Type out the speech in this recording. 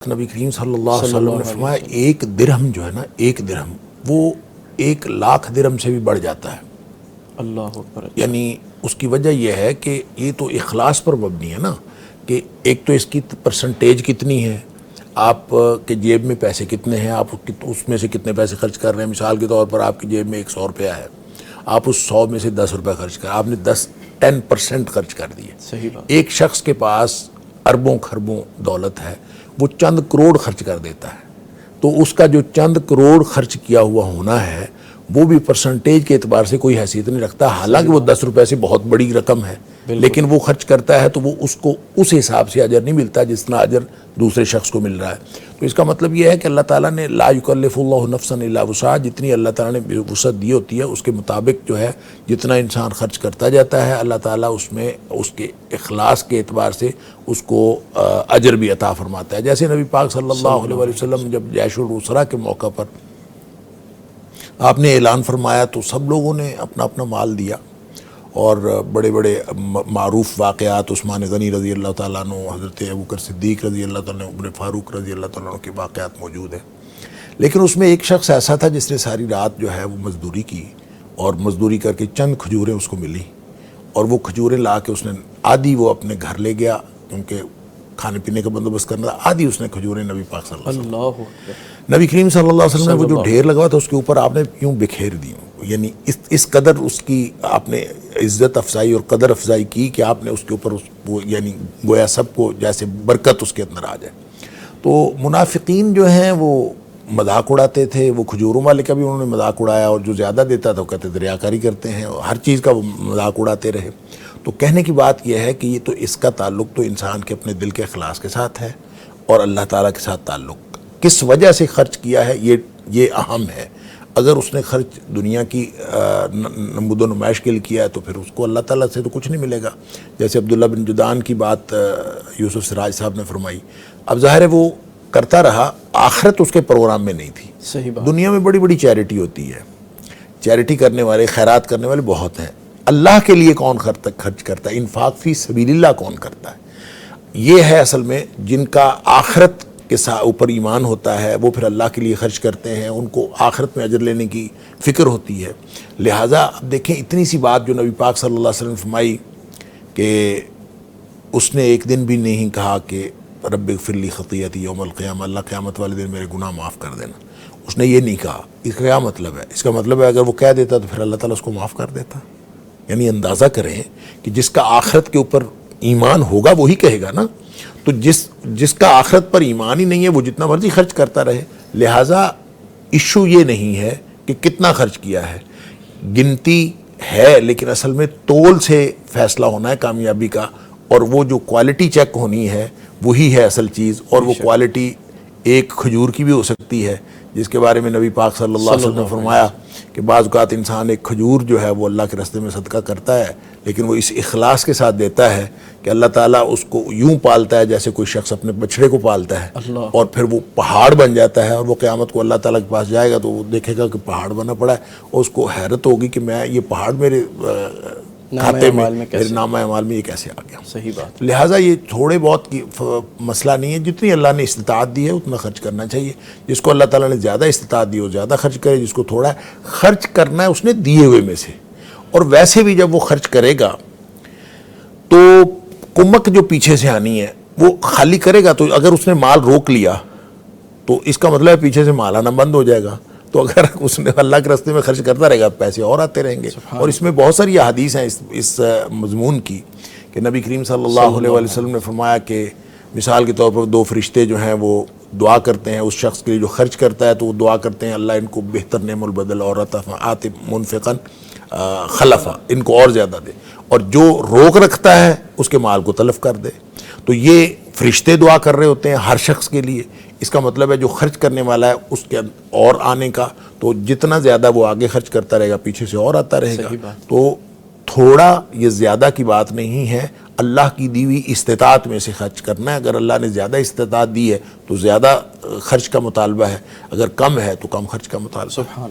نبی کریم صلی اللہ علیہ وسلم نے فرمایا ایک درہم جو ہے نا، ایک درہم وہ 1,00,000 درہم سے بھی بڑھ جاتا ہے۔ اللہ اکبر۔ یعنی اس کی وجہ یہ ہے کہ یہ تو اخلاص پر مبنی ہے نا، کہ ایک تو اس کی پرسنٹیج کتنی ہے، آپ کے جیب میں پیسے کتنے ہیں، آپ اس میں سے کتنے پیسے خرچ کر رہے ہیں۔ مثال کے طور پر آپ کی جیب میں 100 روپیہ ہے، آپ اس 100 میں سے 10 روپے خرچ کر، آپ نے 10% خرچ کر دیے۔ صحیح بات۔ ایک شخص کے پاس اربوں خربوں دولت ہے، وہ چند کروڑ خرچ کر دیتا ہے، تو اس کا جو چند کروڑ خرچ کیا ہوا ہونا ہے وہ بھی پرسنٹیج کے اعتبار سے کوئی حیثیت نہیں رکھتا، حالانکہ وہ 10 روپے سے بہت بڑی رقم ہے، لیکن وہ خرچ کرتا ہے تو وہ اس کو اس حساب سے اجر نہیں ملتا جتنا اجر دوسرے شخص کو مل رہا ہے۔ تو اس کا مطلب یہ ہے کہ اللہ تعالیٰ نے لا یکلف اللہ نفسا الا وسعہا، جتنی اللہ تعالیٰ نے وسعت دی ہوتی ہے اس کے مطابق جو ہے جتنا انسان خرچ کرتا جاتا ہے، اللہ تعالیٰ اس میں اس کے اخلاص کے اعتبار سے اس کو اجر بھی عطا فرماتا ہے۔ جیسے نبی پاک صلی اللہ علیہ وسلم جب جیش العسرہ کے موقع پر آپ نے اعلان فرمایا تو سب لوگوں نے اپنا اپنا مال دیا، اور بڑے بڑے معروف واقعات عثمان غنی رضی اللہ تعالیٰ عنہ، حضرت ابوبکر صدیق رضی اللہ تعالیٰ عنہ، عمر فاروق رضی اللہ تعالیٰ عنہ کے واقعات موجود ہیں۔ لیکن اس میں ایک شخص ایسا تھا جس نے ساری رات جو ہے وہ مزدوری کی، اور مزدوری کر کے چند کھجوریں اس کو ملی، اور وہ کھجوریں لا کے اس نے آدھی وہ اپنے گھر لے گیا، کیونکہ کھانے پینے کا بندوبست کرنا تھا، آدھی اس نے کھجوریں نبی پاک صلی اللہ علیہ وسلم، اللہ اکبر، نبی کریم صلی اللہ علیہ وسلم نے وہ جو ڈھیر لگا تھا اس کے اوپر آپ نے یوں بکھیر دی، یعنی اس قدر اس کی آپ نے عزت افزائی اور قدر افزائی کی کہ آپ نے اس کے اوپر یعنی گویا سب کو جیسے برکت اس کے اندر آ جائے۔ تو منافقین جو ہیں وہ مذاق اڑاتے تھے، وہ کھجوروں والے کا بھی انہوں نے مذاق اڑایا، اور جو زیادہ دیتا تھا وہ کہتے تھے ریاکاری کرتے ہیں، اور ہر چیز کا وہ مذاق اڑاتے رہے۔ تو کہنے کی بات یہ ہے کہ یہ تو اس کا تعلق تو انسان کے اپنے دل کے اخلاص کے ساتھ ہے، اور اللہ تعالیٰ کے ساتھ تعلق کس وجہ سے خرچ کیا ہے یہ اہم ہے۔ اگر اس نے خرچ دنیا کی نمود و نمائش کے لیے کیا ہے تو پھر اس کو اللہ تعالیٰ سے تو کچھ نہیں ملے گا، جیسے عبداللہ بن جدعان کی بات یوسف سراج صاحب نے فرمائی۔ اب ظاہر ہے وہ کرتا رہا، آخرت اس کے پروگرام میں نہیں تھی۔ صحیح بات۔ دنیا میں بڑی بڑی چیریٹی ہوتی ہے، چیریٹی کرنے والے، خیرات کرنے والے بہت ہیں، اللہ کے لیے کون خرچ کرتا ہے، انفاق فی سبیل اللہ کون کرتا ہے؟ یہ ہے اصل میں جن کا آخرت کے اوپر ایمان ہوتا ہے، وہ پھر اللہ کے لیے خرچ کرتے ہیں، ان کو آخرت میں اجر لینے کی فکر ہوتی ہے۔ لہٰذا اب دیکھیں اتنی سی بات جو نبی پاک صلی اللہ علیہ وسلم نے فرمائی کہ اس نے ایک دن بھی نہیں کہا کہ رب اغفر لی خطیئتی یوم القیامہ، اللہ قیامت والے دن میرے گناہ معاف کر دینا، اس نے یہ نہیں کہا۔ اس کا کیا مطلب ہے؟ اس کا مطلب ہے اگر وہ کہہ دیتا تو پھر اللہ تعالیٰ اس کو معاف کر دیتا۔ یعنی اندازہ کریں کہ جس کا آخرت کے اوپر ایمان ہوگا وہی کہے گا نا، تو جس کا آخرت پر ایمان ہی نہیں ہے وہ جتنا مرضی خرچ کرتا رہے۔ لہٰذا ایشو یہ نہیں ہے کہ کتنا خرچ کیا ہے، گنتی ہے، لیکن اصل میں تول سے فیصلہ ہونا ہے کامیابی کا، اور وہ جو کوالٹی چیک ہونی ہے وہی ہے اصل چیز، اور وہ کوالٹی ایک کھجور کی بھی ہو سکتی ہے، جس کے بارے میں نبی پاک صلی اللہ علیہ وسلم نے فرمایا کہ بعض اوقات انسان ایک کھجور جو ہے وہ اللہ کے راستے میں صدقہ کرتا ہے، لیکن وہ اس اخلاص کے ساتھ دیتا ہے کہ اللہ تعالیٰ اس کو یوں پالتا ہے جیسے کوئی شخص اپنے بچڑے کو پالتا ہے، اور پھر وہ پہاڑ بن جاتا ہے، اور وہ قیامت کو اللہ تعالیٰ کے پاس جائے گا تو وہ دیکھے گا کہ پہاڑ بنا پڑا ہے، اور اس کو حیرت ہوگی کہ میں یہ پہاڑ میرے کھاتے میں، میرے نامہ اعمال میں یہ کیسے آ گیا۔ صحیح بات۔ لہٰذا یہ تھوڑے بہت کی مسئلہ نہیں ہے، جتنی اللہ نے استطاعت دی ہے اتنا خرچ کرنا چاہیے۔ جس کو اللہ تعالیٰ نے زیادہ استطاعت دی وہ زیادہ خرچ کرے، جس کو تھوڑا خرچ کرنا ہے اس نے دیے ہوئے میں سے۔ اور ویسے بھی جب وہ خرچ کرے گا تو کمک جو پیچھے سے آنی ہے وہ خالی کرے گا، تو اگر اس نے مال روک لیا تو اس کا مطلب ہے پیچھے سے مال آنا بند ہو جائے گا، تو اگر اس نے اللہ کے راستے میں خرچ کرتا رہے گا پیسے اور آتے رہیں گے۔ اور اس میں بہت ساری احادیث ہیں اس مضمون کی، کہ نبی کریم صلی اللہ علیہ وسلم نے فرمایا کہ مثال کے طور پر 2 فرشتے جو ہیں وہ دعا کرتے ہیں اس شخص کے لیے جو خرچ کرتا ہے، تو وہ دعا کرتے ہیں اللہ ان کو بہتر نعم البدل اور آت منفقا خلفا، ان کو اور زیادہ دے، اور جو روک رکھتا ہے اس کے مال کو تلف کر دے۔ تو یہ فرشتے دعا کر رہے ہوتے ہیں ہر شخص کے لیے، اس کا مطلب ہے جو خرچ کرنے والا ہے اس کے اور آنے کا، تو جتنا زیادہ وہ آگے خرچ کرتا رہے گا پیچھے سے اور آتا رہے گا۔ تو تھوڑا یہ زیادہ کی بات نہیں ہے، اللہ کی دی ہوئی استطاعت میں سے خرچ کرنا ہے۔ اگر اللہ نے زیادہ استطاعت دی ہے تو زیادہ خرچ کا مطالبہ ہے، اگر کم ہے تو کم خرچ کا مطالبہ ہے۔